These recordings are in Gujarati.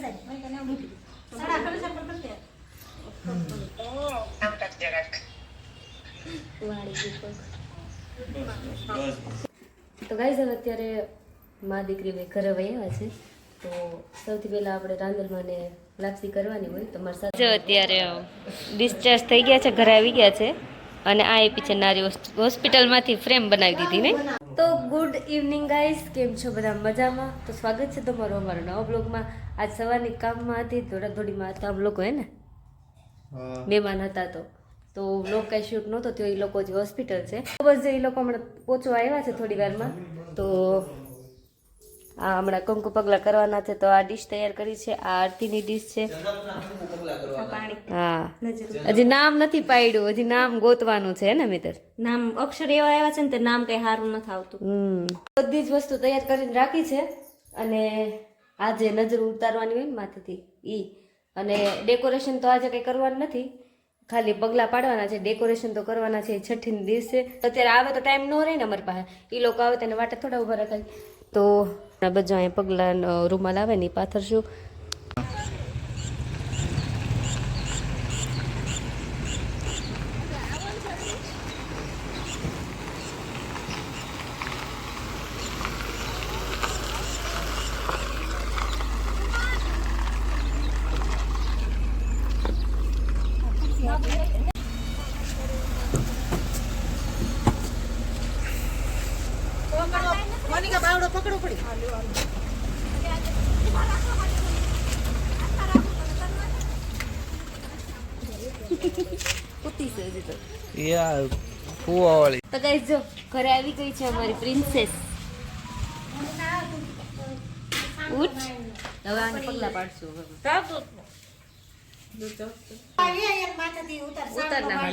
તો ગાઈઝ હવે અત્યારે માં દીકરી ભાઈ ઘરે વયા છે તો સૌથી પહેલા આપણે રાંદલમાંને લાપસી કરવાની હોય તો મારા સાથે અત્યારે ડિસ્ચાર્જ થઈ ગયા છે, ઘરે આવી ગયા છે અને આ એપી છે નારી હોસ્પિટલમાંથી ફ્રેમ બનાવી દીધી ને. તો ગુડ ઇવનિંગ ગાઈઝ, કેમ છો બધા મજામાં? તો સ્વાગત છે તમારું અમારા નવા બ્લોગમાં. આજ સવારની કામમાં હતી, દોડાદોડીમાં હતા આમ લોકો, હે ને મહેમાન હતા તો બ્લોગ કાંઈ શૂટ નહોતો થયો. એ લોકો જે હોસ્પિટલ છે બસ એ લોકો હમણાં પહોંચવા આવ્યા છે થોડી વારમાં. તો આ હમણાં કંકુ પગલા કરવાના છે તો આ ડીશ તૈયાર કરી છે, આ આરતીની ડીશ છે. હા, હજી નામ નથી પાડ્યું, હજી નામ ગોતવાનું છે ને મિત્ર. નામ અક્ષર એવા આવ્યા છે ને તે નામ કઈ સારું નથી આવતું. બધી જ વસ્તુ તૈયાર કરીને રાખી છે અને આજે નજર ઉતારવાની હોય ને માથેથી ઈ, અને ડેકોરેશન તો આજે કઈ કરવાનું નથી, ખાલી પગલા પાડવાના છે. ડેકોરેશન તો કરવાના છે, છઠ્ઠીની દિવસે. અત્યારે આવે તો ટાઈમ ન રહે ને અમારી પાસે, એ લોકો આવે તેને વાટે થોડા ઉભા રખાય. તો બધા અહીંયા પગલા રૂમાલ આવે ને એ પાથરશું. પકડો પડી તો ગાઈસ જો ઘરે આવી ગઈ છે અમારી પ્રિન્સેસ. ઉઠ, હવે આને પગલા પાડશું. ઉતાર નાખ.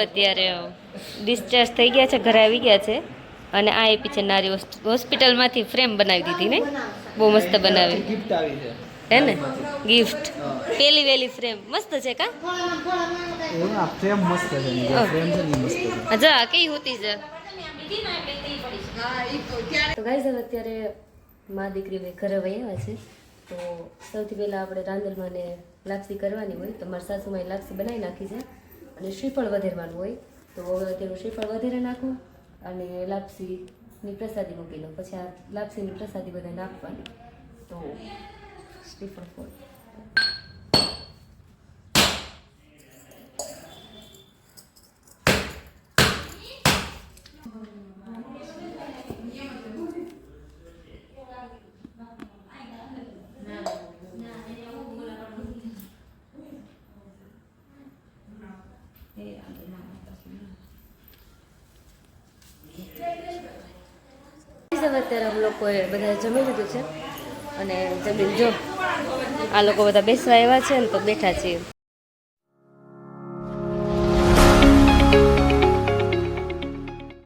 અત્યારે ડિસ્ચાર્જ થઈ ગયા છે, ઘરે આવી ગયા છે અને આ એપી છે નારી હોસ્પિટલમાંથી ફ્રેમ બનાવી દીધી ને, બહુ મસ્ત બનાવી હે ને, ગિફ્ટ. પેલી વેલી ફ્રેમ મસ્ત છે કા? ફ્રેમ મસ્ત છે, ફ્રેમ છે ને મસ્ત છે. જા કઈ હોતી છે. તો ગાઈઝ અત્યારે માં દીકરી ભાઈ ઘરે વયા છે તો સૌથી પહેલા આપણે રાંદલમાંને લાપસી કરવાની હોય તો મારા સાસુમાં લાપસી બનાવી નાખી છે અને શ્રીફળ વધેરવાનું હોય તો હવે અત્યારે શ્રીફળ વધેરે નાખું અને લાપસીની પ્રસાદી મૂકી દઉં. પછી આ લાપસીની પ્રસાદી બધા નાખવાની. તો શ્રીફળ ફોડ અત્યારે અમે લોકોએ બધા જમી લીધું છે અને જમીન જો આ લોકો બધા બેસવા આવ્યા છે ને તો બેઠા છીએ.